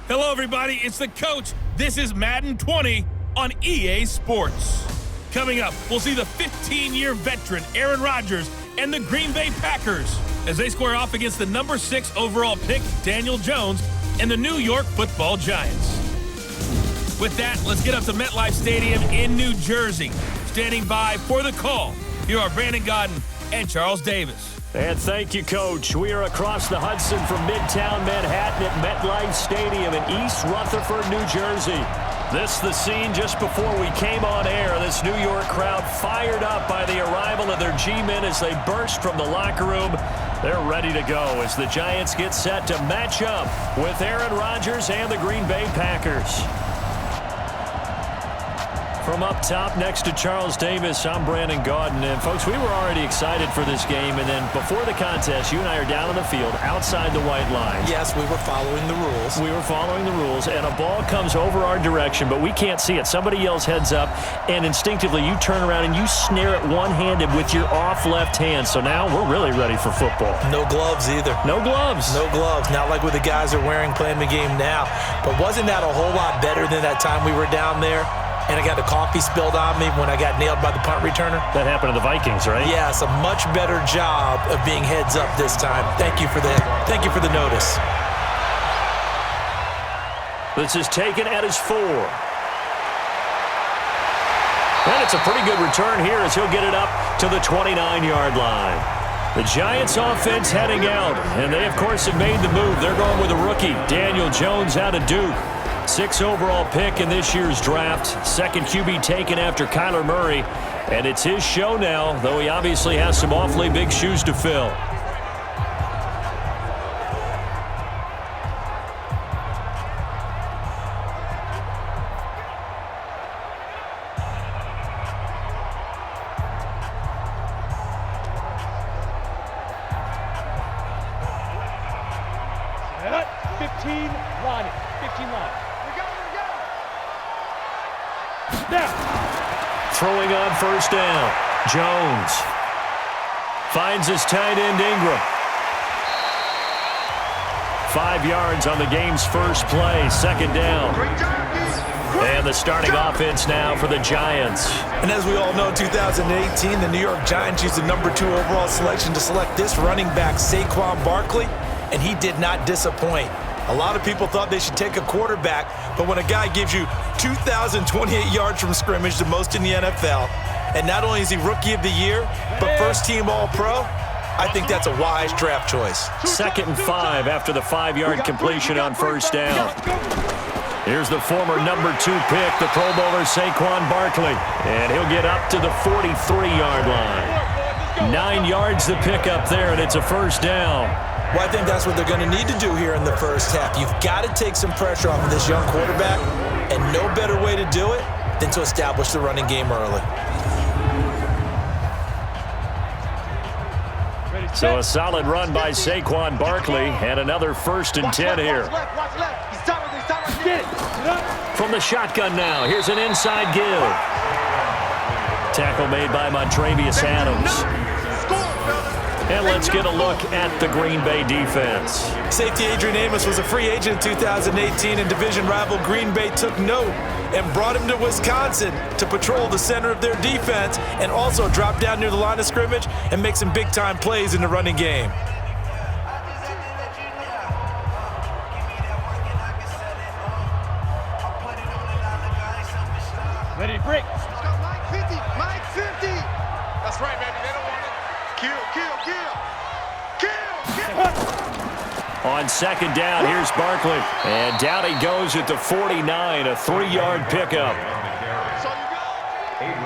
Hello, everybody. It's the coach. This is Madden 20 on EA Sports. Coming up, we'll see the 15-year veteran Aaron Rodgers and the Green Bay Packers as they square off against the number 6 overall pick, Daniel Jones, and the New York Football Giants. With that, let's get up to MetLife Stadium in New Jersey. Standing by for the call, here are Brandon Godden and Charles Davis. And thank you, Coach. We are across the Hudson from Midtown Manhattan at MetLife Stadium in East Rutherford, New Jersey. This the scene just before we came on air. This New York crowd fired up by the arrival of their G-men as they burst from the locker room. They're ready to go as the Giants get set to match up with Aaron Rodgers and the Green Bay Packers. From up top next to Charles Davis, I'm Brandon Godden. And, folks, we were already excited for this game. And then before the contest, you and I are down on the field outside the white lines. Yes, we were following the rules. We were following the rules, and a ball comes over our direction, but we can't see it. Somebody yells heads up, and instinctively you turn around and you snare it one-handed with your off left hand. So now we're really ready for football. No gloves either. No gloves. No gloves. Not like what the guys are wearing playing the game now. But wasn't that a whole lot better than that time we were down there? And I got the coffee spilled on me when I got nailed by the punt returner. That happened to the Vikings, right? Yes, a much better job of being heads up this time. Thank you for the notice. This is taken at his 4. And it's a pretty good return here as he'll get it up to the 29-yard line. The Giants offense heading out, and they, of course, have made the move. They're going with a rookie, Daniel Jones out of Duke. 6 overall pick in this year's draft. Second QB taken after Kyler Murray. And it's his show now, though he obviously has some awfully big shoes to fill. Throwing on first down. Jones finds his tight end Ingram. 5 yards on the game's first play. Second down. And the starting offense now for the Giants. And as we all know, 2018, the New York Giants used the number 2 overall selection to select this running back, Saquon Barkley, and he did not disappoint. A lot of people thought they should take a quarterback, but when a guy gives you 2,028 yards from scrimmage, the most in the NFL, and not only is he Rookie of the Year, but first-team All-Pro, I think that's a wise draft choice. 2nd and 5 after the 5-yard completion on first down. Here's the former number 2 pick, the Pro Bowler Saquon Barkley, and he'll get up to the 43-yard line. 9 yards the pick up there, and it's a first down. Well, I think that's what they're going to need to do here in the first half. You've got to take some pressure off of this young quarterback, and no better way to do it than to establish the running game early. So a solid run by Saquon Barkley, and another 1st and 10 here. From the shotgun now, here's an inside give. Tackle made by Montravius Adams. And let's get a look at the Green Bay defense. Safety Adrian Amos was a free agent in 2018, and division rival Green Bay took note and brought him to Wisconsin to patrol the center of their defense and also drop down near the line of scrimmage and make some big-time plays in the running game. Ready to break. Let's go, Mike 50, Mike 50. That's right, baby. They don't want it. Kill. On second down, here's Barkley. And down he goes at the 49, a 3-yard pickup.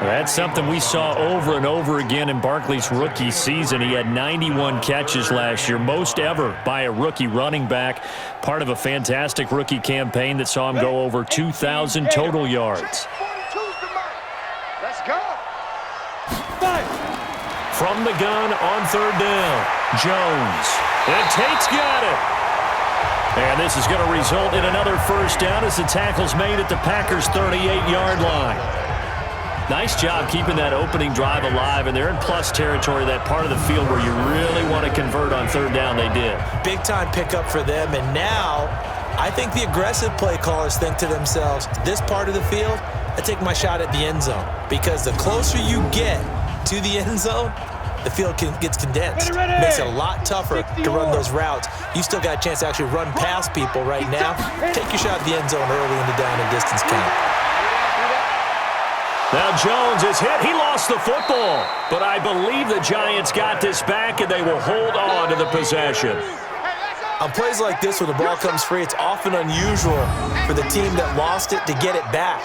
That's something we saw over and over again in Barkley's rookie season. He had 91 catches last year, most ever by a rookie running back. Part of a fantastic rookie campaign that saw him go over 2,000 total yards. Let's go. From the gun on third down, Jones. And Tate's got it. And this is going to result in another first down as the tackle's made at the Packers' 38-yard line. Nice job keeping that opening drive alive, and they're in plus territory, that part of the field where you really want to convert on third down. They did. Big-time pickup for them, and now I think the aggressive play callers think to themselves, this part of the field, I take my shot at the end zone. Because the closer you get to the end zone, the field gets condensed. Makes it a lot tougher to run those routes. You still got a chance to actually run past people right now. Take your shot at the end zone early in the down and distance count. Now Jones is hit. He lost the football. But I believe the Giants got this back, and they will hold on to the possession. On plays like this, when the ball comes free, it's often unusual for the team that lost it to get it back.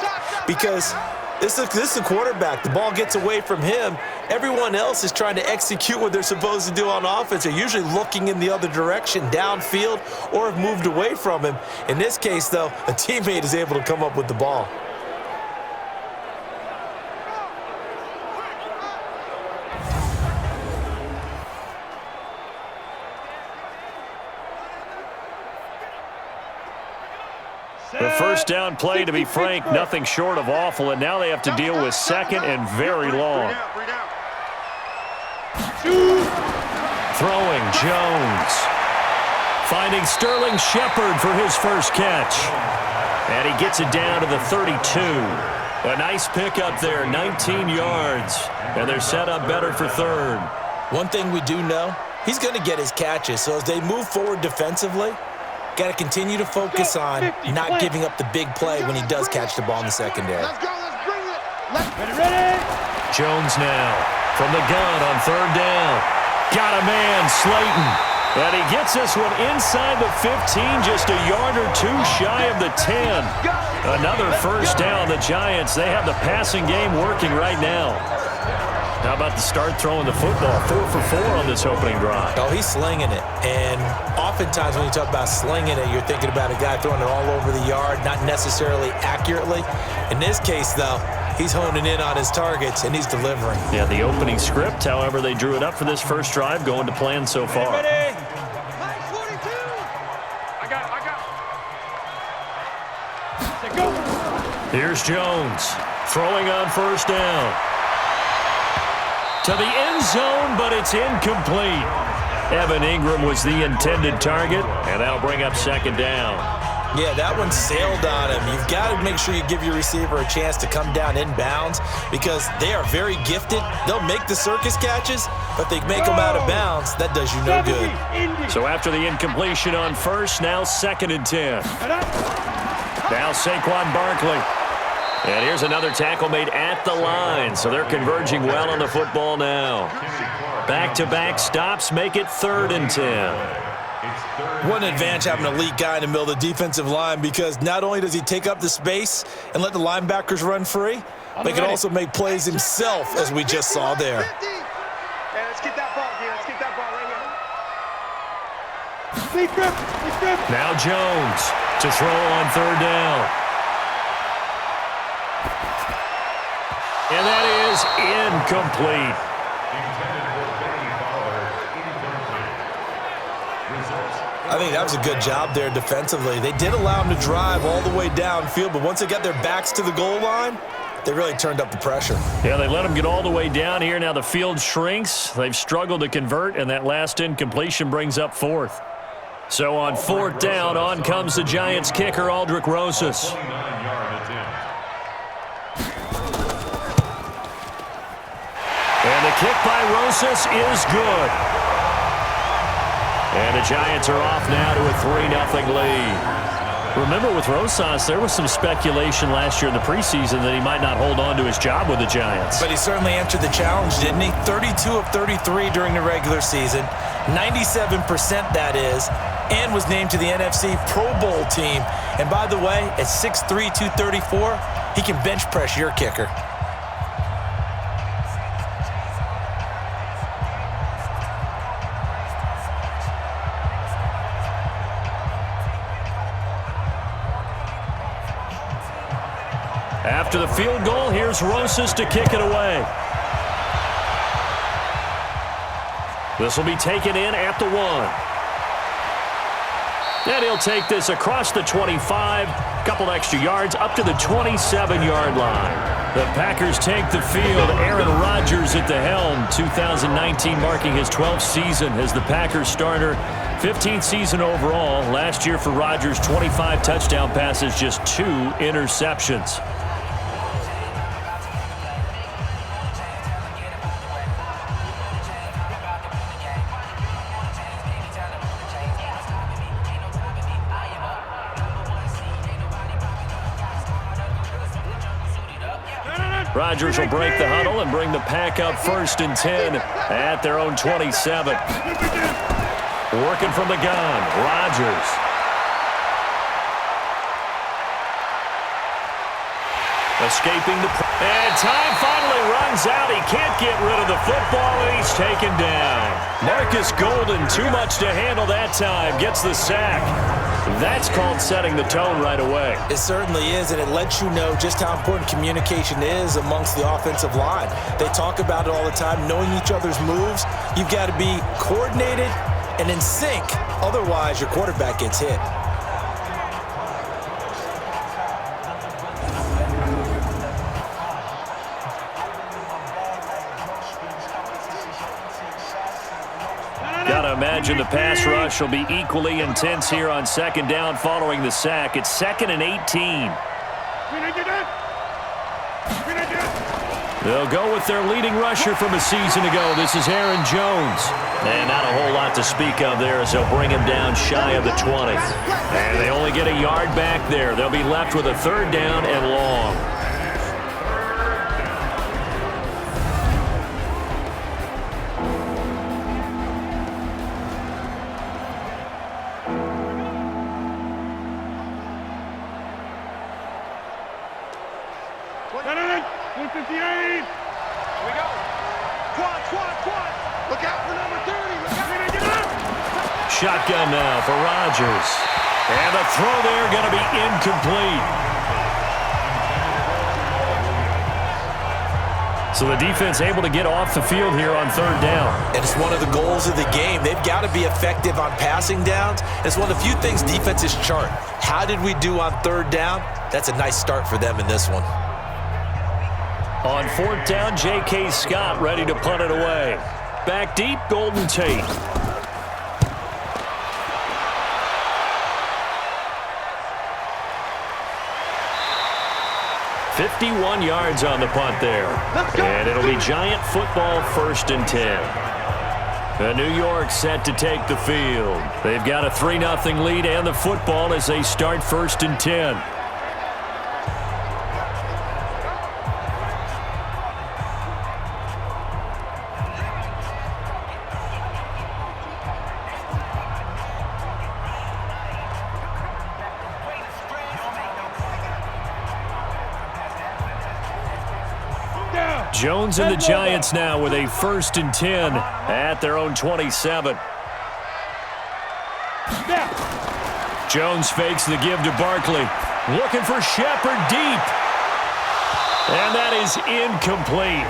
Because this is a quarterback. The ball gets away from him. Everyone else is trying to execute what they're supposed to do on offense. They're usually looking in the other direction, downfield, or have moved away from him. In this case, though, a teammate is able to come up with the ball. The first down play, to be frank, nothing short of awful, and now they have to deal with second and very long. Throwing, Jones. Finding Sterling Shepard for his first catch. And he gets it down to the 32. A nice pickup there, 19 yards. And they're set up better for third. One thing we do know, he's going to get his catches. So as they move forward defensively, got to continue to focus on not giving up the big play when he does catch the ball in the secondary. Let's go, let's bring it. Ready. Jones now from the gun on third down. Got a man, Slayton. And he gets this one inside the 15, just a yard or two shy of the 10. Another first down. The Giants, they have the passing game working right now. How about the start throwing the football? 4 for 4 on this opening drive. Oh, he's slinging it. And oftentimes when you talk about slinging it, you're thinking about a guy throwing it all over the yard, not necessarily accurately. In this case, though, he's honing in on his targets, and he's delivering. Yeah, the opening script, however, they drew it up for this first drive, going to plan so far. Ready. 42. I got it. Go. Here's Jones throwing on first down. To the end zone, but it's incomplete. Evan Ingram was the intended target, and that'll bring up second down. Yeah, that one sailed on him. You've got to make sure you give your receiver a chance to come down inbounds because they are very gifted. They'll make the circus catches, but they make them out of bounds. That does you no good. So after the incompletion on first, now second and 10. Now Saquon Barkley. And here's another tackle made at the line, so they're converging well on the football now. Back-to-back stops make it 3rd and 10. One advantage having an elite guy in the middle of the defensive line because not only does he take up the space and let the linebackers run free, but he can also make plays himself, as we just saw there. Hey, let's get that ball here. Let's get that ball right here. Now Jones to throw on third down. And that is incomplete. I think that was a good job there defensively. They did allow him to drive all the way downfield, but once they got their backs to the goal line, they really turned up the pressure. Yeah, they let him get all the way down here. Now the field shrinks. They've struggled to convert, and that last incompletion brings up 4th. So on 4th down, on comes the Giants kicker, Aldrick Rosas. And the kick by Rosas is good. And the Giants are off now to a 3-0 lead. Remember, with Rosas, there was some speculation last year in the preseason that he might not hold on to his job with the Giants. But he certainly answered the challenge, didn't he? 32 of 33 during the regular season, 97% that is, and was named to the NFC Pro Bowl team. And by the way, at 6'3", 234, he can bench press your kicker. After the field goal, here's Rosas to kick it away. This will be taken in at the 1. And he'll take this across the 25, couple extra yards, up to the 27-yard line. The Packers take the field. Aaron Rodgers at the helm, 2019 marking his 12th season as the Packers starter. 15th season overall. Last year for Rodgers, 25 touchdown passes, just 2 interceptions. Rodgers will break the huddle and bring the pack up 1st and 10 at their own 27. Working from the gun, Rodgers. Escaping the... And time finally runs out. He can't get rid of the football, and he's taken down. Marcus Golden, too much to handle that time, gets the sack. That's called setting the tone right away. It certainly is, and it lets you know just how important communication is amongst the offensive line. They talk about it all the time, knowing each other's moves. You've got to be coordinated and in sync. Otherwise, your quarterback gets hit. Gotta imagine the pass rush will be equally intense here on 2nd down following the sack. It's 2nd and 18. They'll go with their leading rusher from a season ago. This is Aaron Jones. And not a whole lot to speak of there as they'll bring him down shy of the 20. And they only get a yard back there. They'll be left with a 3rd down and long. Shotgun now for Rodgers. And the throw there going to be incomplete. So the defense able to get off the field here on 3rd down. And it's one of the goals of the game. They've got to be effective on passing downs. It's one of the few things defenses chart. How did we do on 3rd down? That's a nice start for them in this one. On 4th down, J.K. Scott ready to punt it away. Back deep, Golden Tate. 51 yards on the punt there. And it'll be Giant football 1st and 10. New York set to take the field. They've got a 3-0 lead and the football as they start 1st and 10. Jones and the Giants now with a 1st and 10 at their own 27. Jones fakes the give to Barkley. Looking for Shepard deep. And that is incomplete.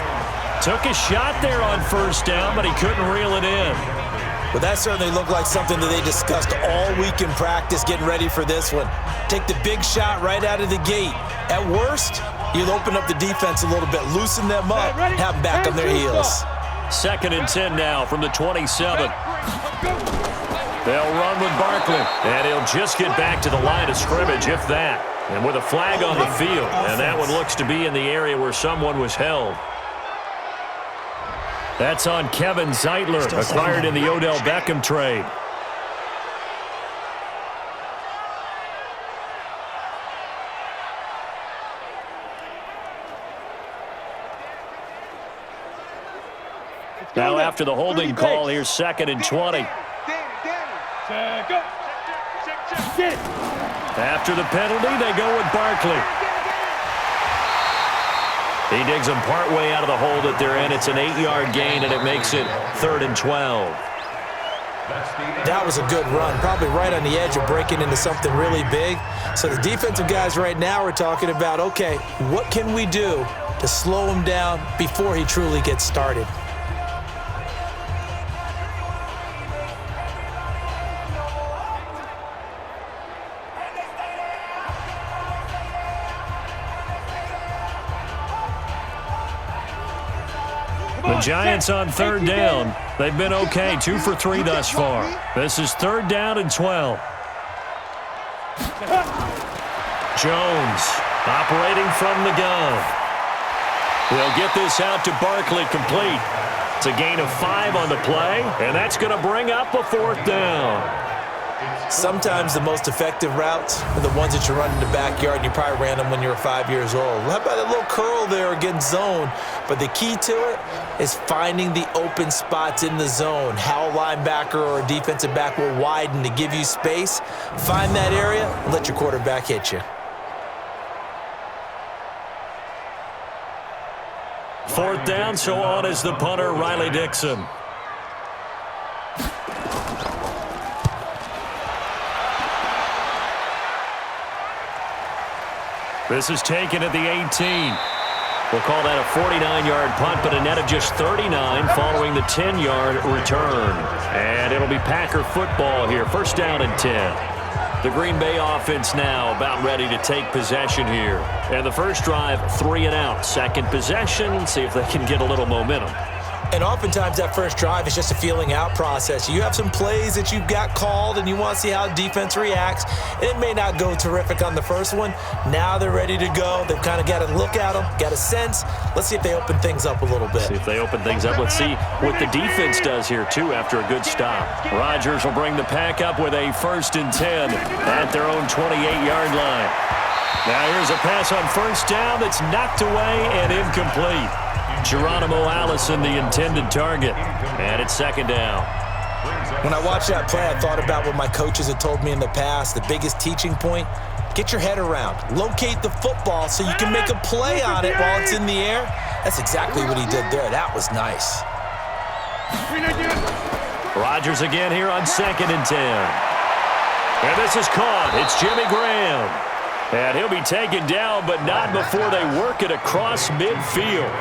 Took a shot there on 1st down, but he couldn't reel it in. But that certainly looked like something that they discussed all week in practice getting ready for this one. Take the big shot right out of the gate. At worst, you'll open up the defense a little bit, loosen them up, have them back on their heels. 2nd and 10 now from the 27. They'll run with Barkley, and he'll just get back to the line of scrimmage, if that. And with a flag on the field, and that one looks to be in the area where someone was held. That's on Kevin Zeitler, acquired in the Odell Beckham trade. Now after the holding call, here's 2nd and 20. After the penalty, they go with Barkley. He digs him partway out of the hole that they're in. It's an 8-yard gain, and it makes it 3rd and 12. That was a good run, probably right on the edge of breaking into something really big. So the defensive guys right now are talking about, okay, what can we do to slow him down before he truly gets started? The Giants on third down. They've been okay, 2 for 3 thus far. This is third down and 12. Jones operating from the gun. He'll get this out to Barkley, complete. It's a gain of 5 on the play, and that's going to bring up a fourth down. Sometimes the most effective routes are the ones that you run in the backyard, and you probably ran them when you were 5 years old. How about a little curl there against zone? But the key to it is finding the open spots in the zone. How a linebacker or a defensive back will widen to give you space. Find that area and let your quarterback hit you. Fourth down, so on is the punter, Riley Dixon. This is taken at the 18. We'll call that a 49-yard punt, but a net of just 39 following the 10-yard return. And it'll be Packer football here, first down and 10. The Green Bay offense now about ready to take possession here. And the first drive, 3 and out. Second possession, see if they can get a little momentum. And oftentimes that first drive is just a feeling out process. You have some plays that you've got called and you want to see how defense reacts. And it may not go terrific on the first one. Now they're ready to go. They've kind of got to look at them, got a sense. Let's see if they open things up a little bit. See if they open things up. Let's see what the defense does here, too, after a good stop. Rodgers will bring the pack up with a 1st and 10 at their own 28-yard line. Now here's a pass on first down that's knocked away and incomplete. Geronimo Allison, the intended target. And it's second down. When I watched that play, I thought about what my coaches had told me in the past. The biggest teaching point, get your head around. Locate the football so you can make a play on it while it's in the air. That's exactly what he did there. That was nice. Rodgers again here on 2nd and 10. And this is caught. It's Jimmy Graham. And he'll be taken down, but not before they work it across midfield.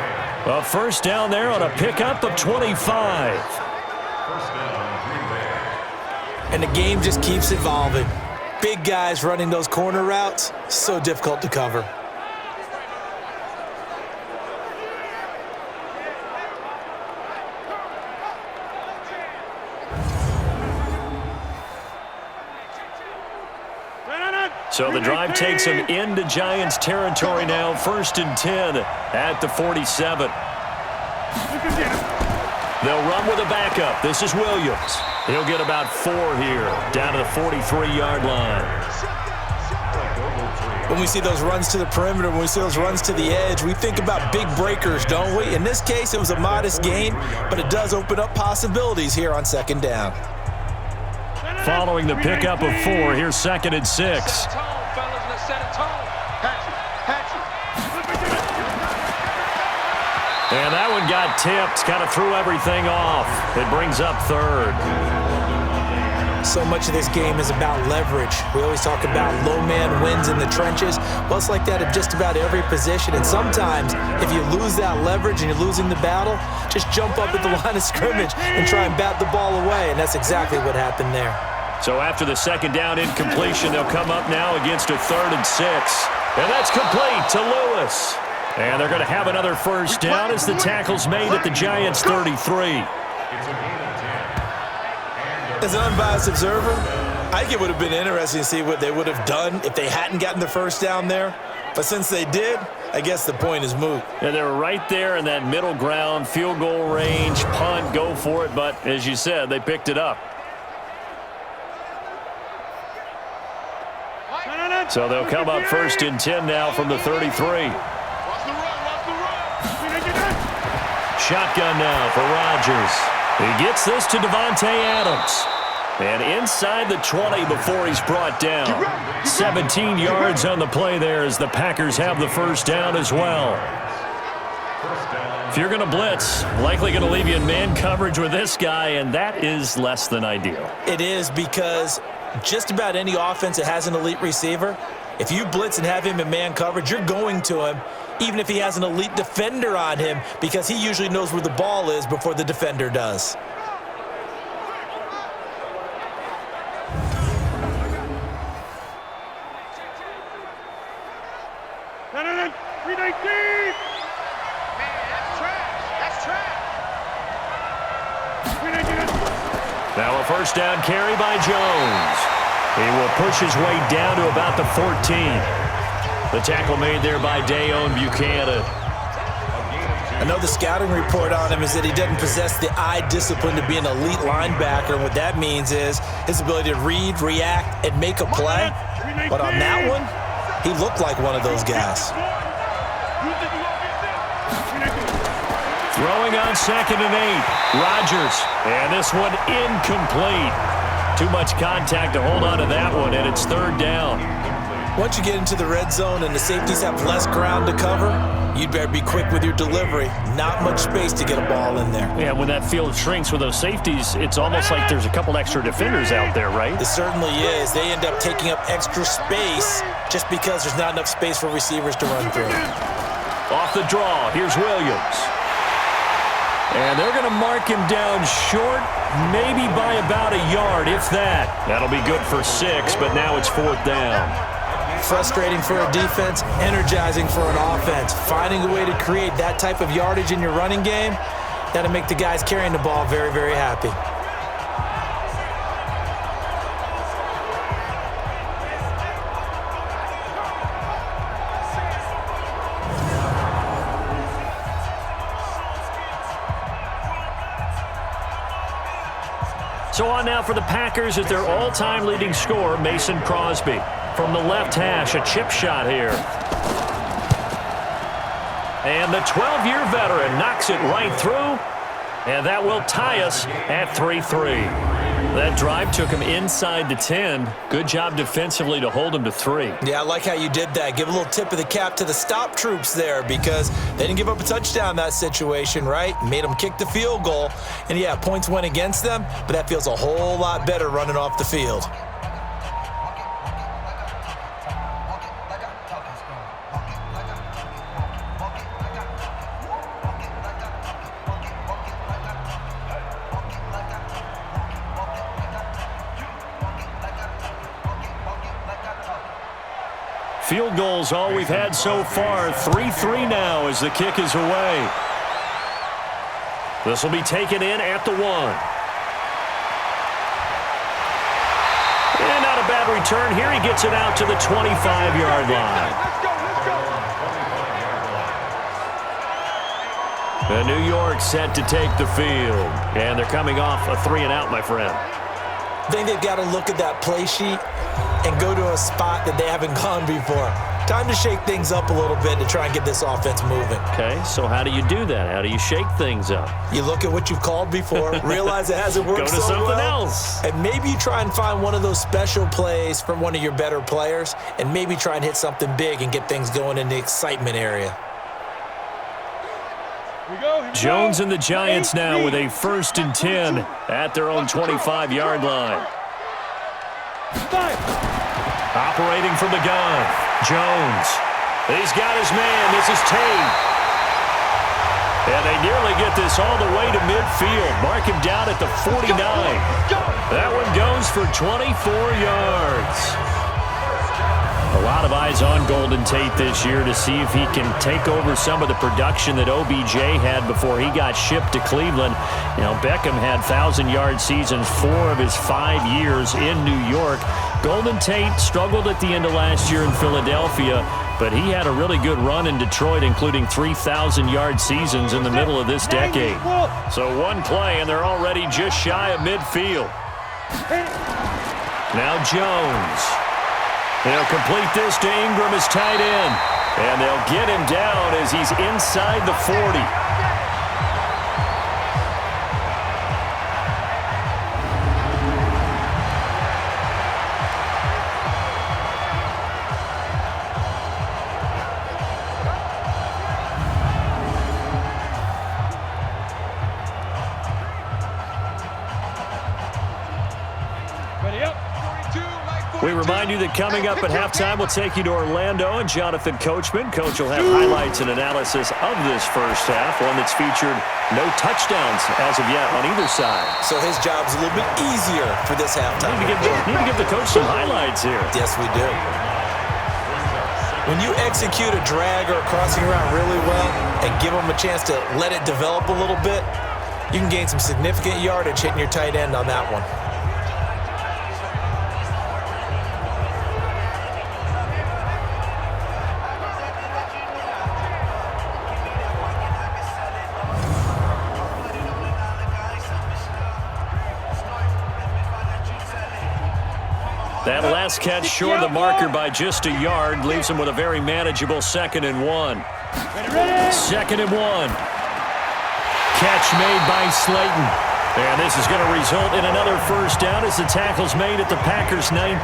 A first down there on a pickup of 25. And the game just keeps evolving. Big guys running those corner routes, so difficult to cover. So the drive takes them into Giants territory now. 1st and 10 at the 47. They'll run with a backup. This is Williams. He'll get about 4 here, down to the 43-yard line. When we see those runs to the perimeter, when we see those runs to the edge, we think about big breakers, don't we? In this case, it was a modest gain, but it does open up possibilities here on 2nd down. Following the pickup of 4, here's 2nd and 6. And that one got tipped, kind of threw everything off. It brings up 3rd. So much of this game is about leverage. We always talk about low man wins in the trenches. Well, it's like that at just about every position. And sometimes, if you lose that leverage and you're losing the battle, just jump up at the line of scrimmage and try and bat the ball away. And that's exactly what happened there. So after the 2nd down incompletion, they'll come up now against a 3rd and 6. And that's complete to Lewis. And they're going to have another first down as the tackle's made at the Giants' 33. As an unbiased observer, I think it would have been interesting to see what they would have done if they hadn't gotten the first down there. But since they did, I guess the point is moot. Yeah, they were right there in that middle ground, field goal range, punt, go for it. But as you said, they picked it up. So they'll come up 1st and 10 now from the 33. Shotgun now for Rodgers. He gets this to Devontae Adams. And inside the 20 before he's brought down. 17 yards on the play there as the Packers have the first down as well. If you're going to blitz, likely going to leave you in man coverage with this guy, and that is less than ideal. It is, because just about any offense that has an elite receiver, if you blitz and have him in man coverage, you're going to him, even if he has an elite defender on him, because he usually knows where the ball is before the defender does. first down carry by Jones. He will push his way down to about the 14. The tackle made there by Dayon Buchanan. I know the scouting report on him is that he doesn't possess the eye discipline to be an elite linebacker. What that means is his ability to read, react, and make a play. But on that one, he looked like one of those guys. Throwing on 2nd and 8. Rodgers. And this one incomplete. Too much contact to hold on to that one, and it's 3rd down. Once you get into the red zone and the safeties have less ground to cover, you'd better be quick with your delivery. Not much space to get a ball in there. Yeah, when that field shrinks with those safeties, it's almost like there's a couple extra defenders out there, right? It certainly is. They end up taking up extra space just because there's not enough space for receivers to run through. Off the draw, here's Williams. And they're going to mark him down short, maybe by about a yard, if that. That'll be good for 6, but now it's 4th down. Frustrating for a defense, energizing for an offense. Finding a way to create that type of yardage in your running game, that'll make the guys carrying the ball very, very happy. So on now for the Packers at their all-time leading scorer, Mason Crosby. From the left hash, a chip shot here. And the 12-year veteran knocks it right through. And that will tie us at 3-3. That drive took him inside the 10. Good job defensively to hold him to 3. Yeah, I like how you did that. Give a little tip of the cap to the stop troops there because they didn't give up a touchdown in that situation, right? Made them kick the field goal. And, yeah, points went against them, but that feels a whole lot better running off the field. Field goals all we've had so far. 3-3 now as the kick is away. This will be taken in at the 1. And not a bad return here. He gets it out to the 25-yard line. And New York set to take the field. And they're coming off a 3-and-out, my friend. I think they've got to look at that play sheet and go to a spot that they haven't gone before. Time to shake things up a little bit to try and get this offense moving. Okay, so how do you do that? How do you shake things up? You look at what you've called before, realize it hasn't worked so well. Go to something else. And maybe you try and find one of those special plays from one of your better players, and maybe try and hit something big and get things going in the excitement area. Jones and the Giants now with a 1st and 10 at their own 25-yard line. Operating from the gun, Jones. He's got his man. This is Tate. And they nearly get this all the way to midfield. Mark him down at the 49. That one goes for 24 yards. A lot of eyes on Golden Tate this year to see if he can take over some of the production that OBJ had before he got shipped to Cleveland. You know, Beckham had 1,000-yard seasons 4 of his 5 years in New York. Golden Tate struggled at the end of last year in Philadelphia, but he had a really good run in Detroit, including 3,000-yard seasons in the middle of this decade. So one play, and they're already just shy of midfield. Now Jones. They'll complete this to Ingram as tight end. And they'll get him down as he's inside the 40. We remind you that coming up at halftime, we'll take you to Orlando and Jonathan Coachman. Coach will have highlights and analysis of this first half, one that's featured no touchdowns as of yet on either side. So his job's a little bit easier for this halftime. Need to give the coach some highlights here. Yes, we do. When you execute a drag or a crossing route really well and give them a chance to let it develop a little bit, you can gain some significant yardage hitting your tight end on that one. That last catch short of the marker by just a yard leaves him with a very manageable 2nd and 1. 2nd and 1. Catch made by Slayton. And this is going to result in another first down as the tackle's made at the Packers' 19.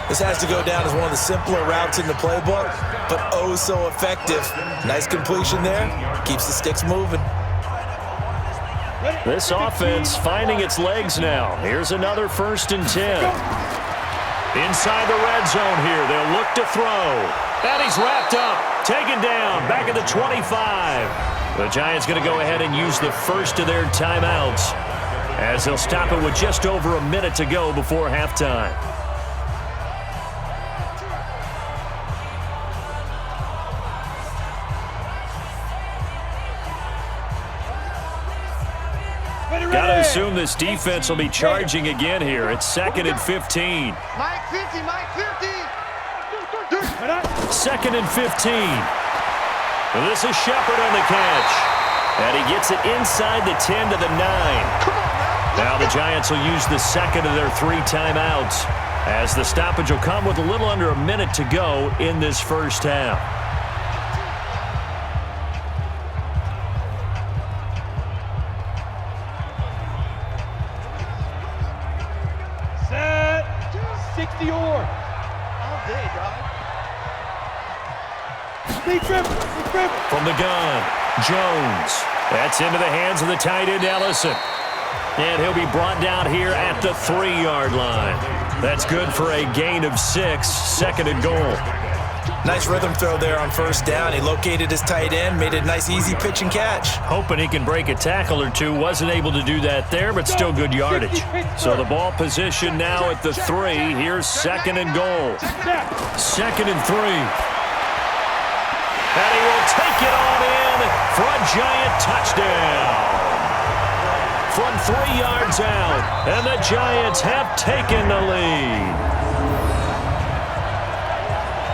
This has to go down as one of the simpler routes in the playbook, but oh so effective. Nice completion there. Keeps the sticks moving. This offense finding its legs now. Here's another 1st and 10. Inside the red zone here. They'll look to throw. And he's wrapped up. Taken down. Back at the 25. The Giants going to go ahead and use the first of their timeouts as they'll stop it with just over a minute to go before halftime. Got to assume this defense will be charging again here. It's 2nd and 15. Mike 50, Mike 50. 2nd and 15. This is Shepard on the catch. And he gets it inside the 10 to the 9. Now the Giants will use the 2nd of their 3 timeouts as the stoppage will come with a little under a minute to go in this first half. Set. 60 or. All day, dog. From the gun, Jones. That's into the hands of the tight end, Ellison. And he'll be brought down here at the 3-yard line. That's good for a gain of 6, 2nd and goal. Nice rhythm throw there on 1st down. He located his tight end, made a nice easy pitch and catch. Hoping he can break a tackle or two. Wasn't able to do that there, but still good yardage. So the ball position now at the 3. Here's 2nd and goal. 2nd and 3. And he will take it on in for a giant touchdown. From 3 yards out, and the Giants have taken the lead.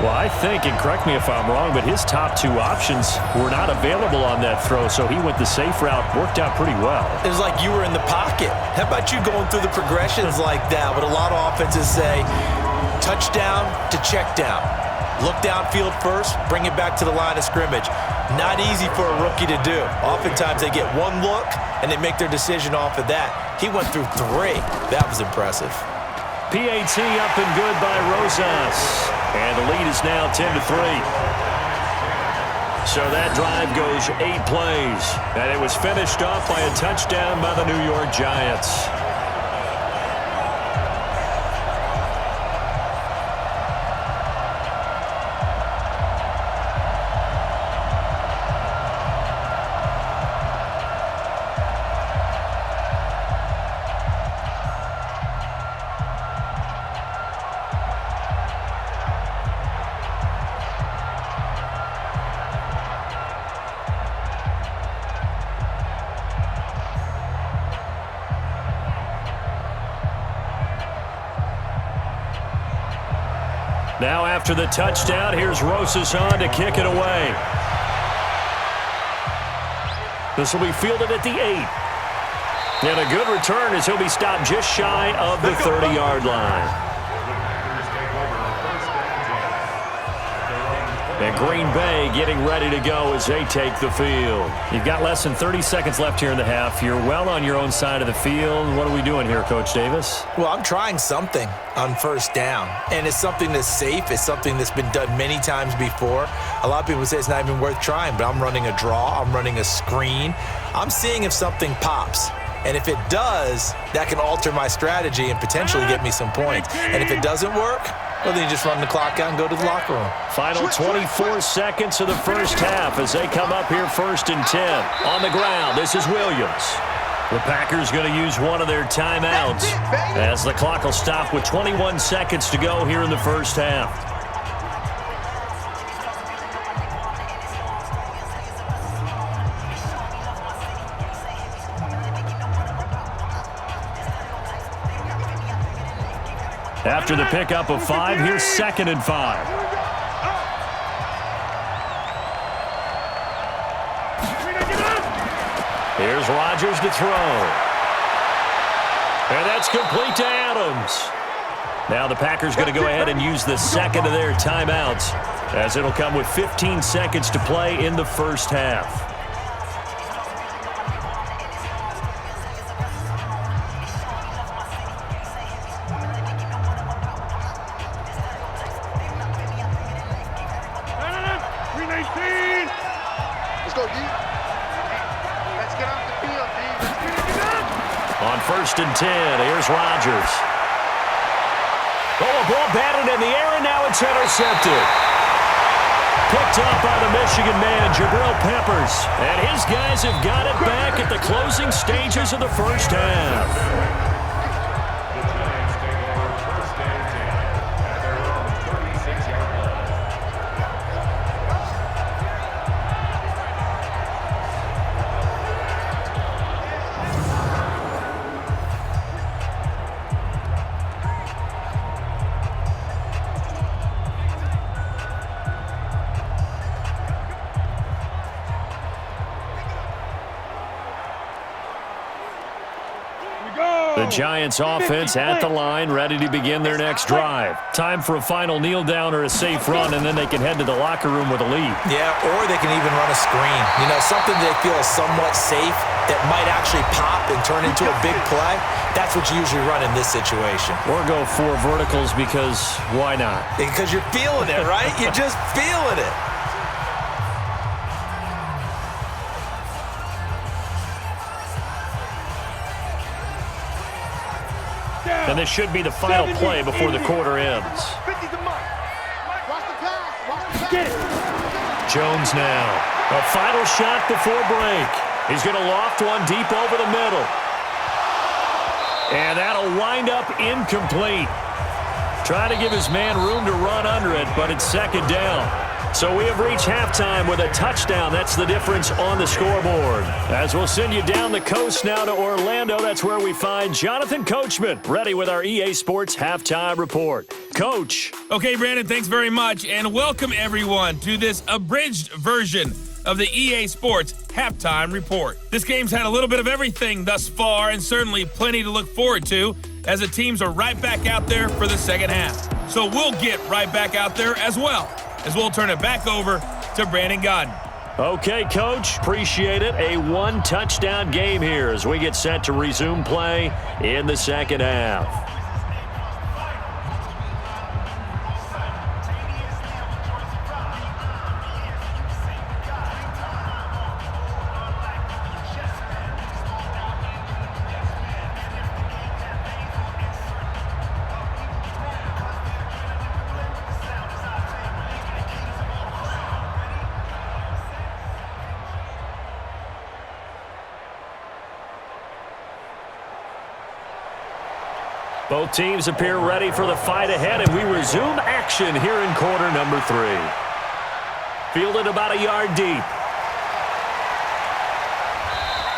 Well, I think, and correct me if I'm wrong, but his top 2 options were not available on that throw, so he went the safe route, worked out pretty well. It was like you were in the pocket. How about you going through the progressions like that? What a lot of offenses say, touchdown to check down. Look downfield first, bring it back to the line of scrimmage. Not easy for a rookie to do. Oftentimes they get one look, and they make their decision off of that. He went through 3. That was impressive. PAT up and good by Rosas. And the lead is now 10-3. So that drive goes 8 plays. And it was finished off by a touchdown by the New York Giants. Now after the touchdown, here's Rosas on to kick it away. This will be fielded at the 8. And a good return as he'll be stopped just shy of the 30-yard line. And Green Bay getting ready to go as they take the field. You've got less than 30 seconds left here in the half. You're well on your own side of the field. What are we doing here, Coach Davis? Well, I'm trying something on 1st down, and it's something that's safe. It's something that's been done many times before. A lot of people say it's not even worth trying, but I'm running a draw. I'm running a screen. I'm seeing if something pops. And if it does, that can alter my strategy and potentially get me some points. And if it doesn't work, well, then you just run the clock out and go to the locker room. Final 24 seconds of the first half as they come up here 1st and 10. On the ground, this is Williams. The Packers going to use one of their timeouts as the clock will stop with 21 seconds to go here in the first half. After the pickup of 5, here's 2nd and 5. Here's Rodgers to throw. And that's complete to Adams. Now the Packers going to go ahead and use the second of their timeouts, as it'll come with 15 seconds to play in the first half. Let's go, D. Let's get off the field, D. Let's get it. On 1st and 10, here's Rodgers. Oh, a ball batted in the air, and now it's intercepted. Picked up by the Michigan man, Jabril Peppers. And his guys have got it back at the closing stages of the first half. The Giants offense at the line, ready to begin their next drive. Time for a final kneel down or a safe run, and then they can head to the locker room with a lead. Yeah, or they can even run a screen. You know, something they feel is somewhat safe that might actually pop and turn into a big play. That's what you usually run in this situation. Or go 4 verticals because why not? Because you're feeling it, right? You're just feeling it. And this should be the final play before the quarter ends. Jones now. A final shot before break. He's going to loft one deep over the middle. And that'll wind up incomplete. Trying to give his man room to run under it, but it's second down. So we have reached halftime with a touchdown. That's the difference on the scoreboard. As we'll send you down the coast now to Orlando, that's where we find Jonathan Coachman, ready with our EA Sports Halftime Report. Coach. Okay, Brandon, thanks very much, and welcome everyone to this abridged version of the EA Sports Halftime Report. This game's had a little bit of everything thus far, and certainly plenty to look forward to, as the teams are right back out there for the second half. So we'll get right back out there as well, as we'll turn it back over to Brandon Godden. Okay, Coach, appreciate it. A 1-touchdown game here as we get set to resume play in the second half. Both teams appear ready for the fight ahead, and we resume action here in quarter number 3. Fielded about a yard deep.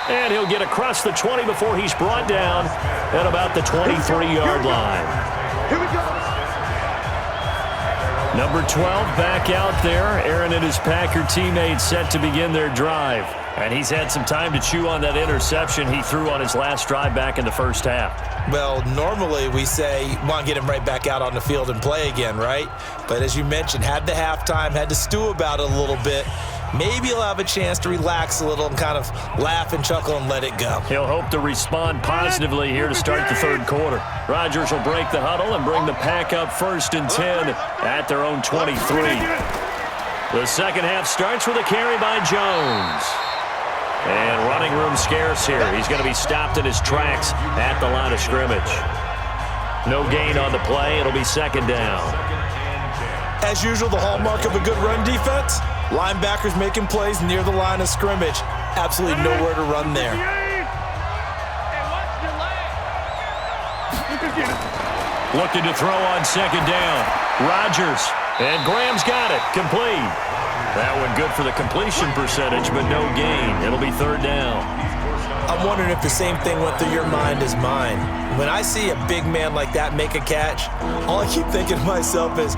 And he'll get across the 20 before he's brought down at about the 23-yard line. Here we go. Number 12 back out there. Aaron and his Packer teammates set to begin their drive. And he's had some time to chew on that interception he threw on his last drive back in the first half. Well, normally we say, want to get him right back out on the field and play again, right? But as you mentioned, had the halftime, had to stew about it a little bit. Maybe he'll have a chance to relax a little and kind of laugh and chuckle and let it go. He'll hope to respond positively here to start the third quarter. Rodgers will break the huddle and bring the Pack up 1st and 10 at their own 23. The second half starts with a carry by Jones. And running room scarce here. He's going to be stopped in his tracks at the line of scrimmage. No gain on the play. It'll be second down. As usual, the hallmark of a good run defense, linebackers making plays near the line of scrimmage. Absolutely nowhere to run there. Looking to throw on second down. Rodgers. And Graham's got it. Complete. That one good for the completion percentage, but no gain. It'll be third down. I'm wondering if the same thing went through your mind as mine. When I see a big man like that make a catch, all I keep thinking to myself is,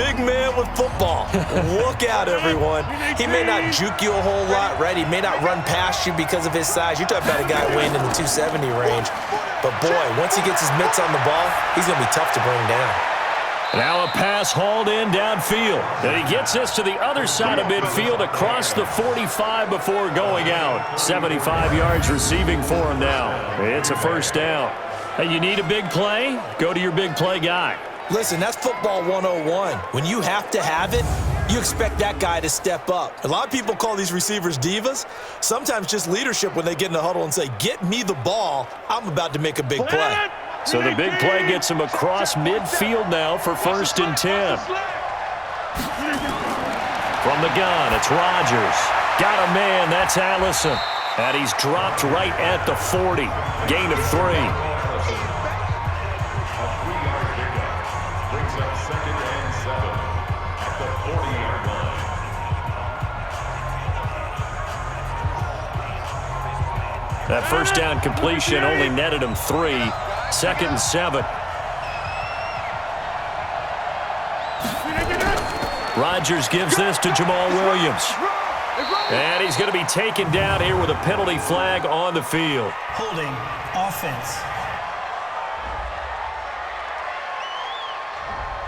big man with football. Look out, everyone. He may not juke you a whole lot, right? He may not run past you because of his size. You're talking about a guy weighing in the 270 range. But, boy, once he gets his mitts on the ball, he's going to be tough to bring down. Now a pass hauled in downfield. And he gets this to the other side of midfield across the 45 before going out. 75 yards receiving for him now. It's a first down. Hey, you need a big play? Go to your big play guy. Listen, that's football 101. When you have to have it, you expect that guy to step up. A lot of people call these receivers divas. Sometimes just leadership when they get in the huddle and say, get me the ball. I'm about to make a big play. So the big play gets him across midfield now for 1st and 10. From the gun, it's Rodgers. Got a man, that's Allison. And he's dropped right at the 40. Gain of 3. That first down completion only netted him 3. 2nd and 7. Rodgers gives this to Jamal Williams. And he's going to be taken down here with a penalty flag on the field. Holding offense.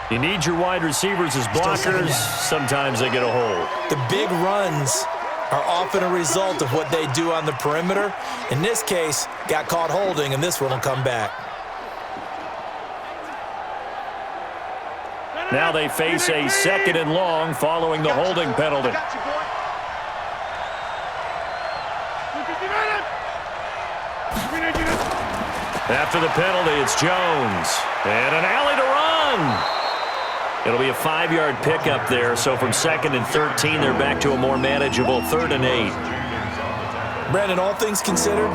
You need your wide receivers as blockers. Sometimes they get a hold. The big runs are often a result of what they do on the perimeter. In this case, got caught holding, and this one will come back. Now they face a 2nd and long following the holding penalty. After the penalty, it's Jones. And an alley to run. It'll be a 5-yard pickup there. So from 2nd and 13, they're back to a more manageable 3rd and 8. Brandon, all things considered,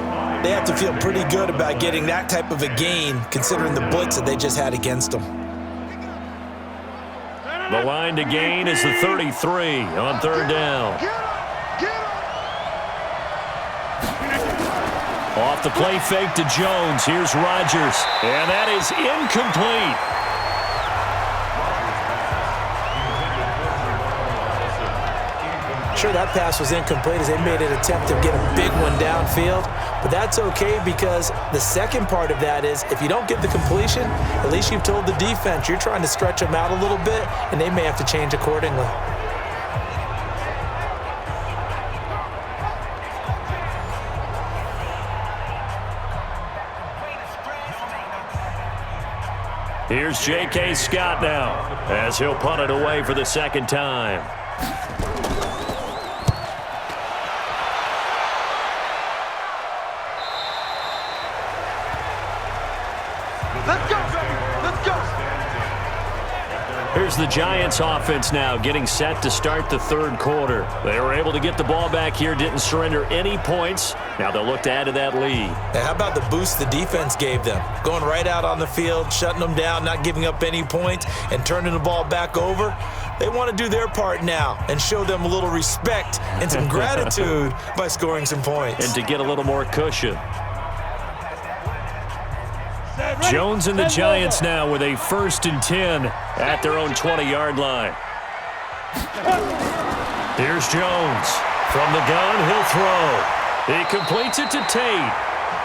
they have to feel pretty good about getting that type of a gain, considering the blitz that they just had against them. The line to gain is the 33 on 3rd down. Off the play fake to Jones. Here's Rodgers. And that is incomplete. Sure, that pass was incomplete as they made an attempt to get a big one downfield. But that's okay because the second part of that is if you don't get the completion, at least you've told the defense you're trying to stretch them out a little bit, and they may have to change accordingly. Here's J.K. Scott now as he'll punt it away for the 2nd time. Let's go, baby. Let's go. Here's the Giants offense now getting set to start the 3rd quarter. They were able to get the ball back here, didn't surrender any points. Now they'll look to add to that lead. And how about the boost the defense gave them? Going right out on the field, shutting them down, not giving up any points, and turning the ball back over. They want to do their part now and show them a little respect and some gratitude by scoring some points. And to get a little more cushion. Jones and the Giants now with a 1st and 10 at their own 20-yard line. Here's Jones. From the gun, he'll throw. He completes it to Tate.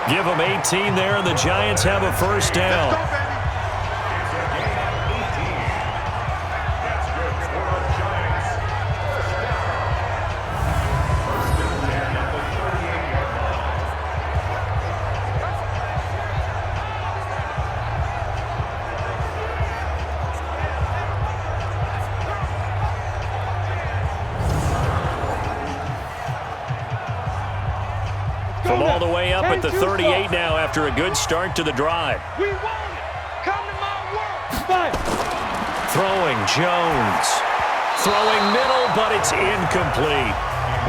Give him 18 there, and the Giants have a 1st down. From all the way up at the 38 now after a good start to the drive. We want it. Come to my world. Fire. Throwing Jones. Throwing middle, but it's incomplete.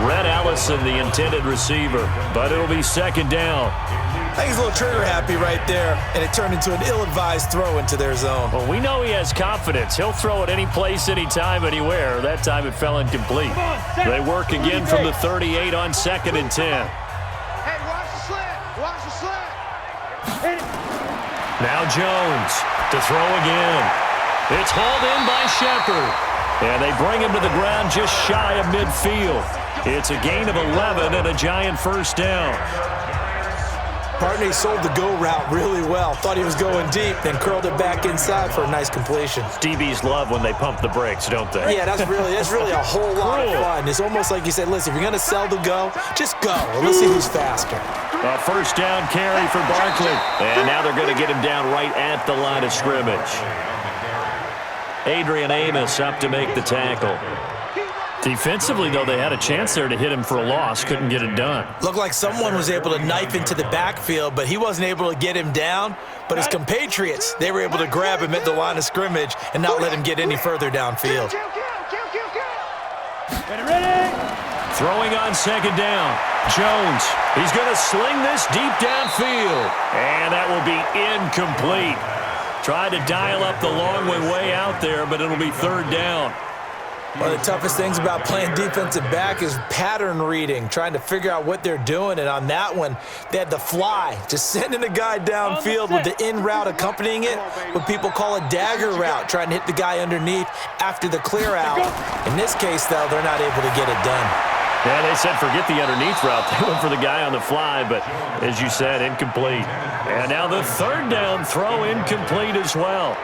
Red Allison, the intended receiver, but it'll be 2nd down. I think he's a little trigger happy right there, and it turned into an ill-advised throw into their zone. Well, we know he has confidence. He'll throw it any place, anytime, anywhere. That time it fell incomplete. They work again from the 38 on 2nd and 10. Watch the slant. Now Jones to throw again. It's hauled in by Shepard. And they bring him to the ground just shy of midfield. It's a gain of 11 and a giant first down. Partney sold the go route really well. Thought he was going deep, then curled it back inside for a nice completion. DBs love when they pump the brakes, don't they? Yeah, that's really a whole lot of fun. It's almost like you said, listen, if you're going to sell the go, just go. And let's see who's faster. A first down carry for Barkley. And now they're going to get him down right at the line of scrimmage. Adrian Amos up to make the tackle. Defensively, though, they had a chance there to hit him for a loss. Couldn't get it done. Looked like someone was able to knife into the backfield, but he wasn't able to get him down. But his compatriots, they were able to grab him at the line of scrimmage and not let him get any further downfield. Throwing on second down. Jones, he's going to sling this deep downfield. And that will be incomplete. Tried to dial up the long way out there, but it'll be third down. One of the toughest things about playing defensive back is pattern reading, trying to figure out what they're doing. And on that one, they had the fly, just sending a guy downfield with the in route accompanying it, what people call a dagger route, trying to hit the guy underneath after the clear out. In this case, though, they're not able to get it done. Yeah, they said forget the underneath route. They went for the guy on the fly, but as you said, incomplete. And now the third down throw incomplete as well.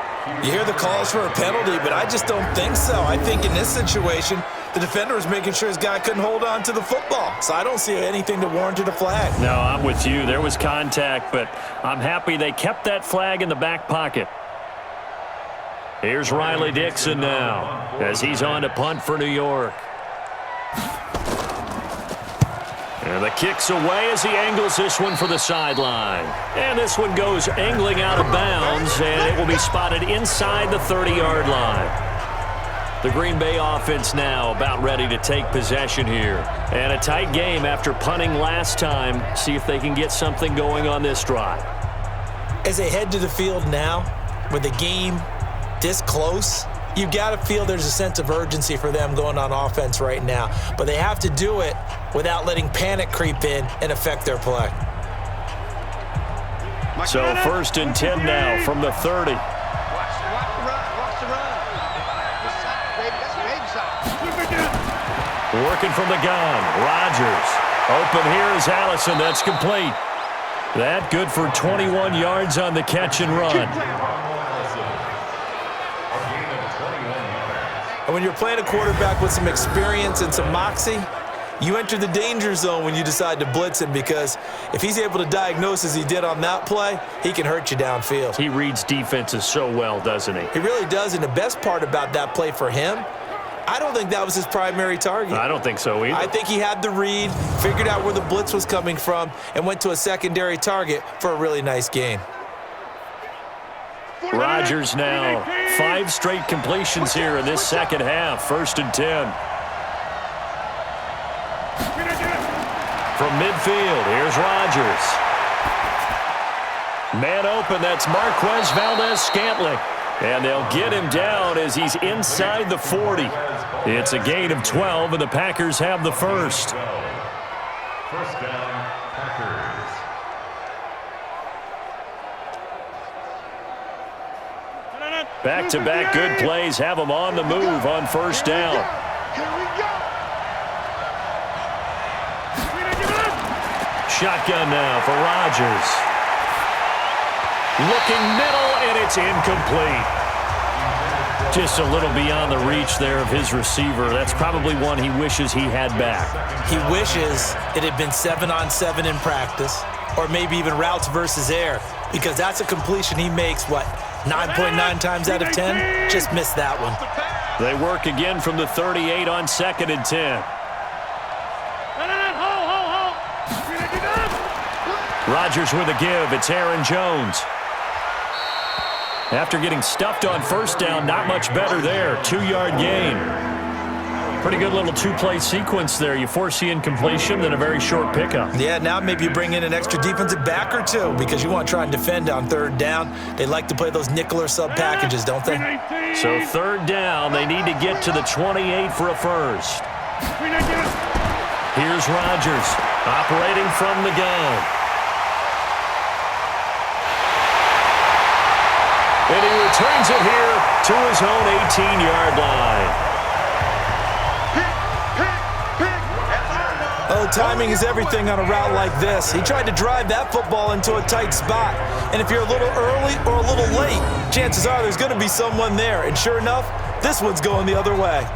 You hear the calls for a penalty, but I just don't think so. I think in this situation, the defender was making sure his guy couldn't hold on to the football. So I don't see anything to warrant a flag. No, I'm with you. There was contact, but I'm happy they kept that flag in the back pocket. Here's Riley Dixon now as he's on to punt for New York. And the kick's away as he angles this one for the sideline. And this one goes angling out of bounds, and it will be spotted inside the 30-yard line. The Green Bay offense now about ready to take possession here. And a tight game after punting last time. See if they can get something going on this drive. As they head to the field now, with the game this close, you've got to feel there's a sense of urgency for them going on offense right now. But they have to do it without letting panic creep in and affect their play. So 1st and 10 now from the 30. Watch the run. That's baby side. Working from the gun. Rodgers. Open here is Allison. That's complete. That good for 21 yards on the catch and run. And when you're playing a quarterback with some experience and some moxie, you enter the danger zone when you decide to blitz him, because if he's able to diagnose as he did on that play, he can hurt you downfield. He reads defenses so well, doesn't he? He really does, and the best part about that play for him, I don't think that was his primary target. I don't think so either. I think he had the read, figured out where the blitz was coming from, and went to a secondary target for a really nice gain. Rodgers now 5 straight completions here in this second half. 1st and 10. From midfield, here's Rodgers. Man open, that's Marquez Valdez-Scantling. And they'll get him down as he's inside the 40. It's a gain of 12, and the Packers have the first. First down, Packers. Back-to-back good plays have them on the move on 1st down. Here we go. Shotgun now for Rodgers. Looking middle, and it's incomplete. Just a little beyond the reach there of his receiver. That's probably one he wishes he had back. He wishes it had been 7-on-7 in practice, or maybe even routes versus air, because that's a completion he makes, 9.9 times out of 10? Just missed that one. They work again from the 38 on 2nd and 10. Rodgers with a give. It's Aaron Jones. After getting stuffed on 1st down, not much better there. 2-yard gain. Pretty good little 2-play sequence there. You force the incompletion, then a very short pickup. Yeah, now maybe you bring in an extra defensive back or two, because you want to try and defend on 3rd down. They like to play those nickel or sub packages, don't they? So 3rd down, they need to get to the 28 for a first. Here's Rodgers operating from the gun. And he returns it here to his own 18-yard line. Oh, timing is everything on a route like this. He tried to drive that football into a tight spot. And if you're a little early or a little late, chances are there's going to be someone there. And sure enough, this one's going the other way.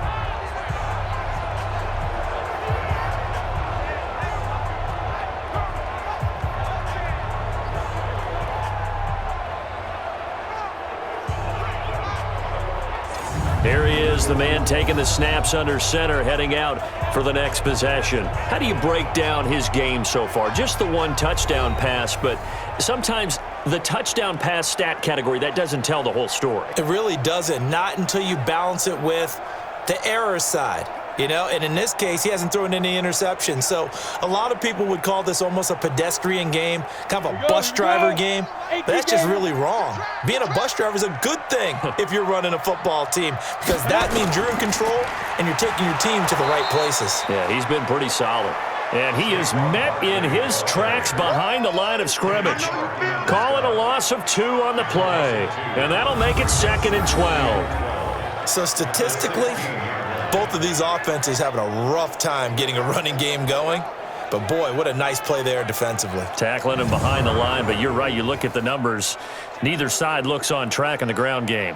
Here he is, the man taking the snaps under center, heading out for the next possession. How do you break down his game so far? Just the one touchdown pass, but sometimes the touchdown pass stat category, that doesn't tell the whole story. It really doesn't, not until you balance it with the error side. You know, and in this case, he hasn't thrown any interceptions. So a lot of people would call this almost a pedestrian game, kind of a bus driver game. But that's just really wrong. Being a bus driver is a good thing if you're running a football team, because that means you're in control and you're taking your team to the right places. Yeah, he's been pretty solid. And he is met in his tracks behind the line of scrimmage. Call it a loss of 2 on the play. And that'll make it 2nd and 12. So statistically, both of these offenses having a rough time getting a running game going. But, boy, what a nice play there defensively. Tackling him behind the line, but you're right. You look at the numbers. Neither side looks on track in the ground game.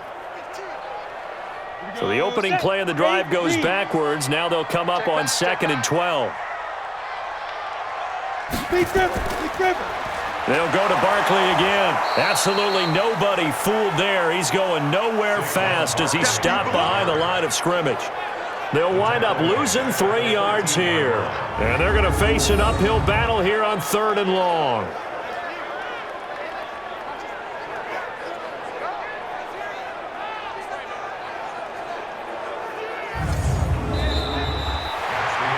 So the opening play of the drive goes backwards. Now they'll come up on 2nd and 12. They'll go to Barkley again. Absolutely nobody fooled there. He's going nowhere fast as he's stopped behind the line of scrimmage. They'll wind up losing 3 yards here. And they're going to face an uphill battle here on 3rd and long.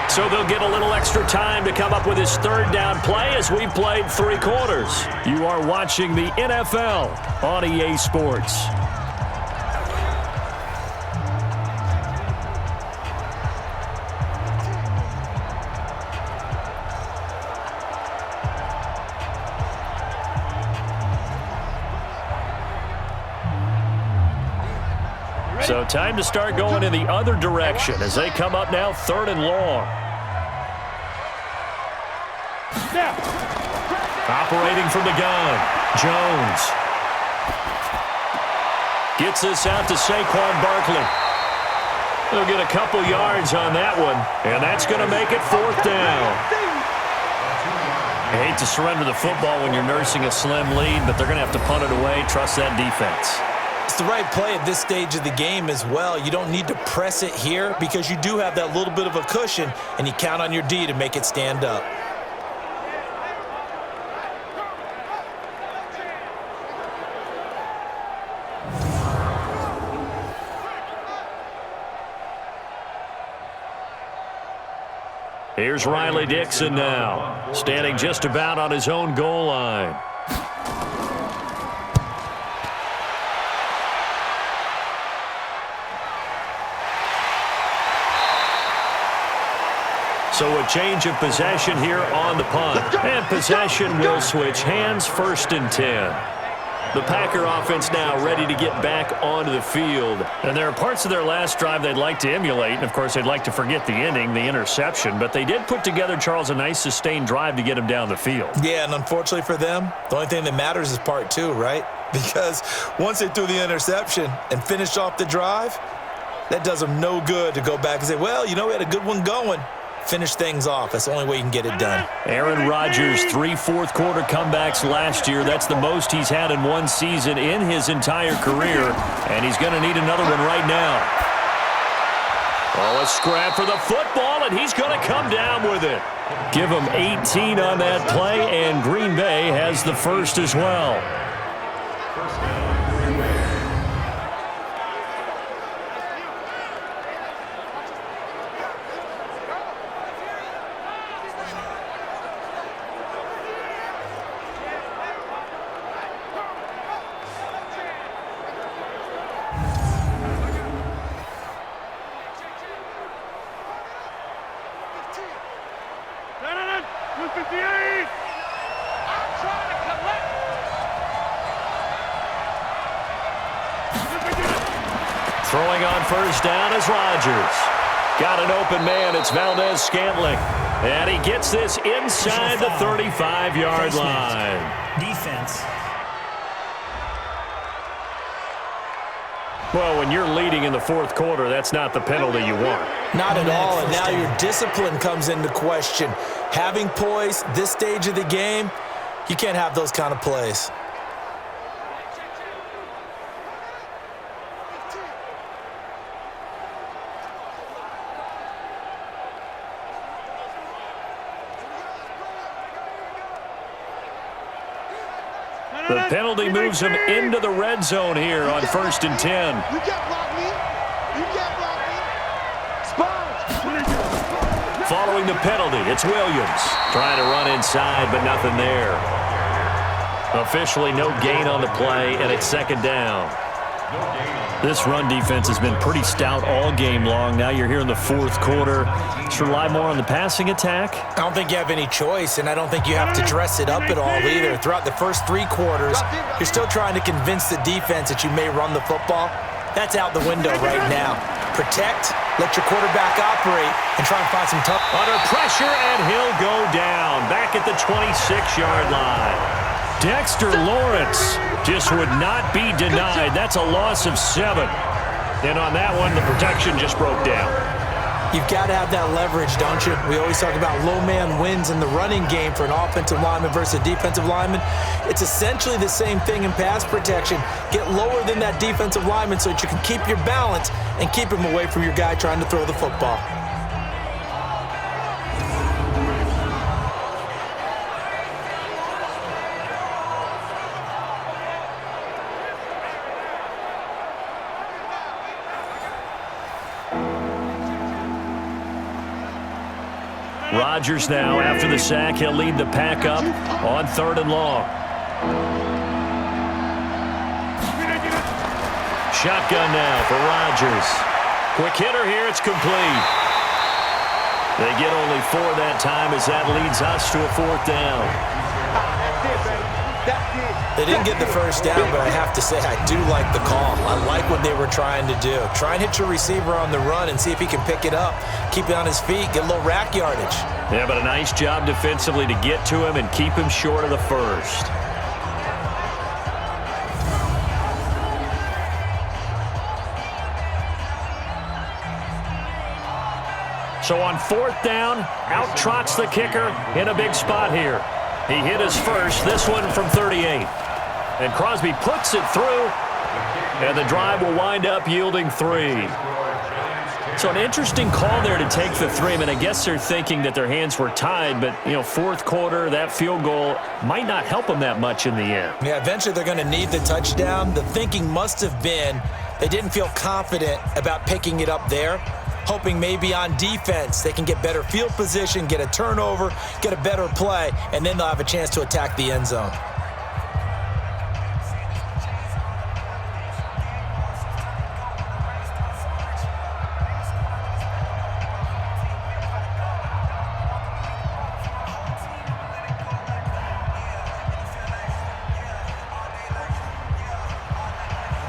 So they'll get a little extra time to come up with his 3rd down play as we've played 3 quarters. You are watching the NFL on EA Sports. So time to start going in the other direction as they come up now 3rd and long. Operating from the gun, Jones. Gets this out to Saquon Barkley. They'll get a couple yards on that one, and that's going to make it 4th down. I hate to surrender the football when you're nursing a slim lead, but they're going to have to punt it away, trust that defense. It's the right play at this stage of the game as well. You don't need to press it here because you do have that little bit of a cushion, and you count on your D to make it stand up. Here's Riley Dixon now, standing just about on his own goal line. So a change of possession here on the punt. And possession will switch hands, 1st and 10. The Packer offense now ready to get back onto the field. And there are parts of their last drive they'd like to emulate. And, of course, they'd like to forget the ending, the interception. But they did put together, Charles, a nice sustained drive to get him down the field. Yeah, and unfortunately for them, the only thing that matters is part 2, right? Because once they threw the interception and finished off the drive, that does them no good to go back and say, well, you know, we had a good one going. Finish things off. That's the only way you can get it done. Aaron Rodgers, 3 fourth-quarter comebacks last year. That's the most he's had in one season in his entire career, and he's going to need another one right now. Oh, a scrap for the football, and he's going to come down with it. Give him 18 on that play, and Green Bay has the first as well. first down is Rodgers. Got an open man. It's Valdez-Scantling. And he gets this inside the 35-yard line. Defense. Well, when you're leading in the fourth quarter, that's not the penalty you want. Not at all, and now your discipline comes into question. Having poise this stage of the game, you can't have those kind of plays. The penalty moves him into the red zone here on 1st and 10. You can't block me. You can't block me. Sponge. Following the penalty, it's Williams. Trying to run inside, but nothing there. Officially no gain on the play, and it's 2nd down. This run defense has been pretty stout all game long. Now you're here in the fourth quarter. Should rely more on the passing attack? I don't think you have any choice, and I don't think you have to dress it up at all either. Throughout the first 3 quarters, you're still trying to convince the defense that you may run the football. That's out the window right now. Protect, let your quarterback operate, and try and find some tough. Under pressure, and he'll go down. Back at the 26-yard line. Dexter Lawrence just would not be denied. That's a loss of 7. And on that one, the protection just broke down. You've got to have that leverage, don't you? We always talk about low man wins in the running game for an offensive lineman versus a defensive lineman. It's essentially the same thing in pass protection. Get lower than that defensive lineman so that you can keep your balance and keep him away from your guy trying to throw the football. Rodgers now, after the sack, he'll lead the pack up on 3rd and long. Shotgun now for Rodgers. Quick hitter here, it's complete. They get only 4 that time as that leads us to a 4th down. They didn't get the first down, but I have to say I do like the call. I like what they were trying to do. Try and hit your receiver on the run and see if he can pick it up, keep it on his feet, get a little rack yardage. Yeah, but a nice job defensively to get to him and keep him short of the first. So on 4th down, out trots the kicker in a big spot here. He hit his first, this one from 38. And Crosby puts it through, and the drive will wind up yielding 3. So an interesting call there to take the 3. I mean, I guess they're thinking that their hands were tied, but, you know, fourth quarter, that field goal might not help them that much in the end. Yeah, eventually they're going to need the touchdown. The thinking must have been they didn't feel confident about picking it up there, hoping maybe on defense they can get better field position, get a turnover, get a better play, and then they'll have a chance to attack the end zone.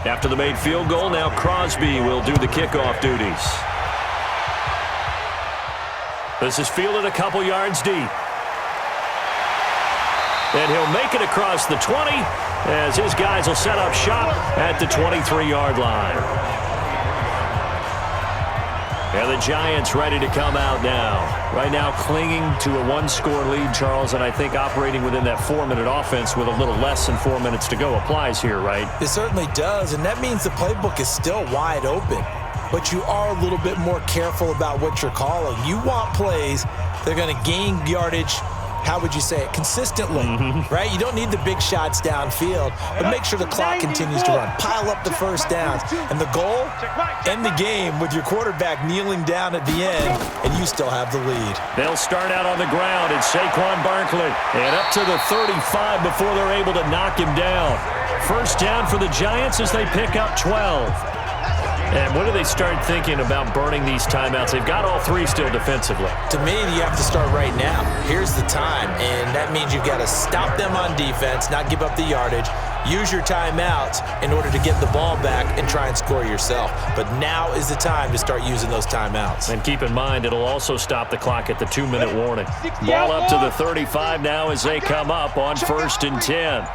After the made field goal, now Crosby will do the kickoff duties. This is fielded a couple yards deep. And he'll make it across the 20 as his guys will set up shop at the 23-yard line. And the Giants ready to come out now. Right now clinging to a 1-score lead, Charles, and I think operating within that 4-minute offense with a little less than 4 minutes to go applies here, right? It certainly does, and that means the playbook is still wide open. But you are a little bit more careful about what you're calling. You want plays that are going to gain yardage, how would you say it, consistently, right? You don't need the big shots downfield, but make sure the clock continues to run. Pile up the first downs. And the goal, end the game with your quarterback kneeling down at the end, and you still have the lead. They'll start out on the ground. It's Saquon Barkley. And up to the 35 before they're able to knock him down. First down for the Giants as they pick up 12. And when do they start thinking about burning these timeouts? They've got all three still defensively. To me, you have to start right now. Here's the time, and that means you've got to stop them on defense, not give up the yardage, use your timeouts in order to get the ball back and try and score yourself. But now is the time to start using those timeouts. And keep in mind, it'll also stop the clock at the 2-minute warning. Ball up to the 35 now as they come up on 1st and 10.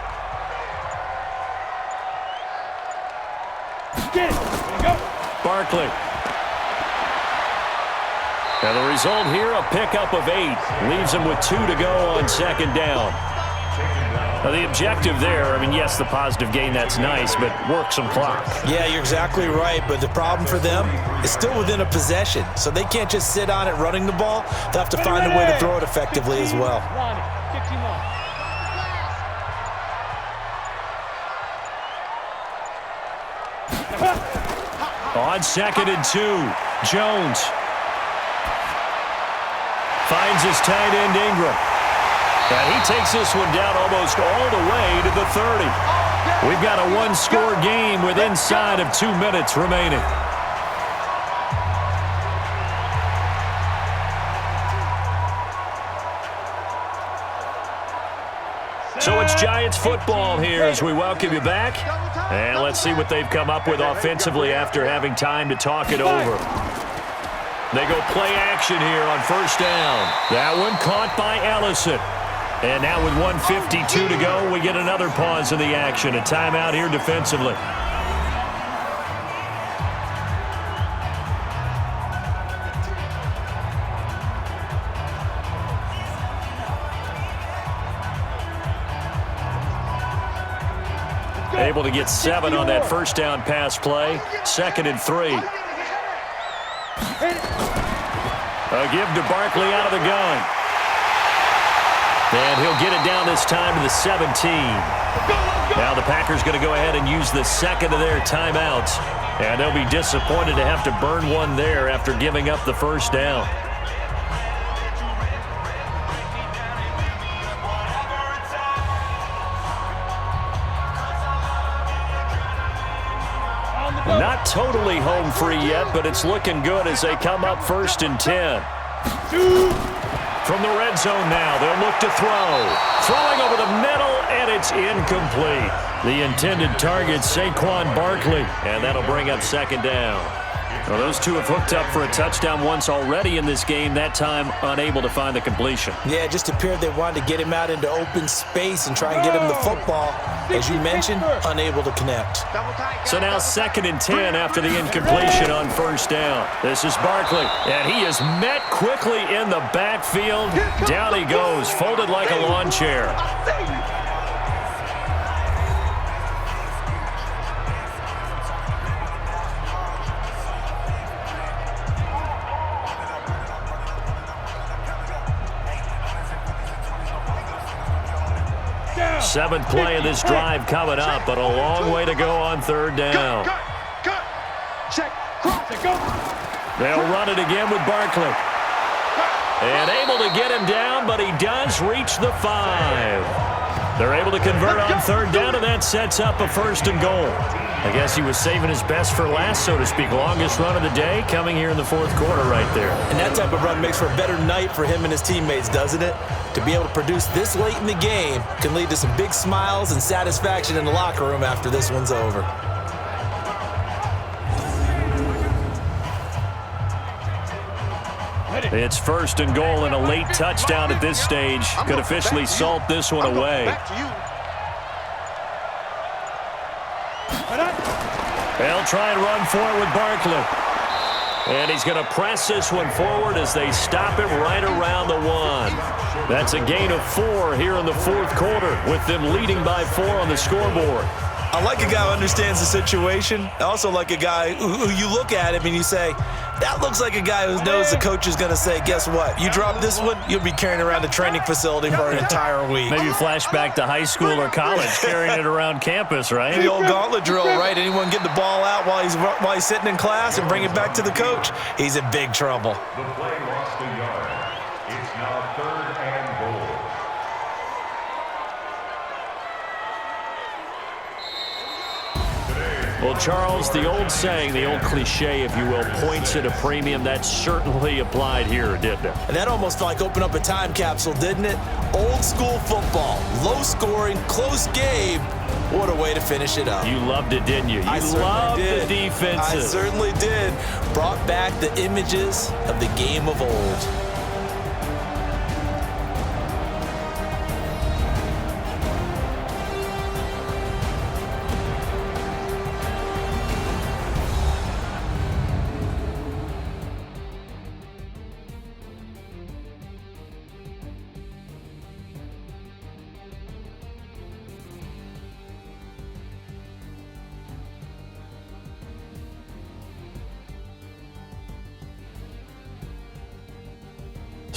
Barkley. And the result here, a pickup of 8. Leaves him with 2 to go on 2nd down. Now the objective there, I mean, yes, the positive gain, that's nice, but work some clock. Yeah, you're exactly right, but the problem for them is still within a possession, so they can't just sit on it running the ball. They'll have to find a way to throw it effectively as well. On 2nd and 2, Jones finds his tight end Ingram. And he takes this one down almost all the way to the 30. We've got a one-score game with inside of 2 minutes remaining. So it's Giants football here as we welcome you back. And let's see what they've come up with offensively after having time to talk it over. They go play action here on 1st down. That one caught by Ellison. And now with 1:52 to go, we get another pause in the action. A timeout here defensively. Able to get 7 on that 1st down pass play. 2nd and 3. A give to Barkley out of the gun. And he'll get it down this time to the 17. Now the Packers going to go ahead and use the 2nd of their timeouts. And they'll be disappointed to have to burn one there after giving up the 1st down. Not totally home free yet, but it's looking good as they come up 1st and 10. From the red zone now, they'll look to throw. Throwing over the middle, and it's incomplete. The intended target, Saquon Barkley, and that'll bring up 2nd down. Well, those two have hooked up for a touchdown once already in this game, that time unable to find the completion. Yeah, it just appeared they wanted to get him out into open space and try and get him the football. As you mentioned, unable to connect. So now 2nd and 10 after the incompletion on 1st down. This is Barkley, and he is met quickly in the backfield. Down he goes, folded like a lawn chair. Seventh play of this drive coming up, but a long way to go on 3rd down. They'll run it again with Barkley. And able to get him down, but he does reach the 5. They're able to convert on 3rd down, and that sets up a 1st and goal. I guess he was saving his best for last, so to speak. Longest run of the day coming here in the 4th quarter right there. And that type of run makes for a better night for him and his teammates, doesn't it? To be able to produce this late in the game can lead to some big smiles and satisfaction in the locker room after this one's over. It's 1st and goal, and a late touchdown at this stage could officially salt this one away. They'll try and run for it with Barkley. And he's going to press this one forward as they stop him right around the 1. That's a gain of 4 here in the 4th quarter, with them leading by 4 on the scoreboard. I like a guy who understands the situation. I also like a guy who you look at him and you say, that looks like a guy who knows the coach is going to say, guess what? You drop this one, you'll be carrying around the training facility for an entire week. Maybe flashback to high school or college, carrying it around campus, right? The old gauntlet drill, right? Anyone get the ball out while he's sitting in class and bring it back to the coach? He's in big trouble. The play lost a yard. It's now 3rd and goal. Well, Charles, the old saying, the old cliche, if you will, points at a premium, that certainly applied here, didn't it? And that almost felt like opened up a time capsule, didn't it? Old school football, low scoring, close game. What a way to finish it up. You loved it, didn't you? You loved the defenses. I certainly did. Brought back the images of the game of old.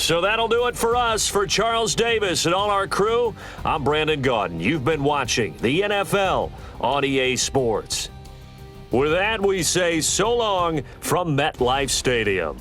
So that'll do it for us. For Charles Davis and all our crew, I'm Brandon Gaudin. You've been watching the NFL on EA Sports. With that, we say so long from MetLife Stadium.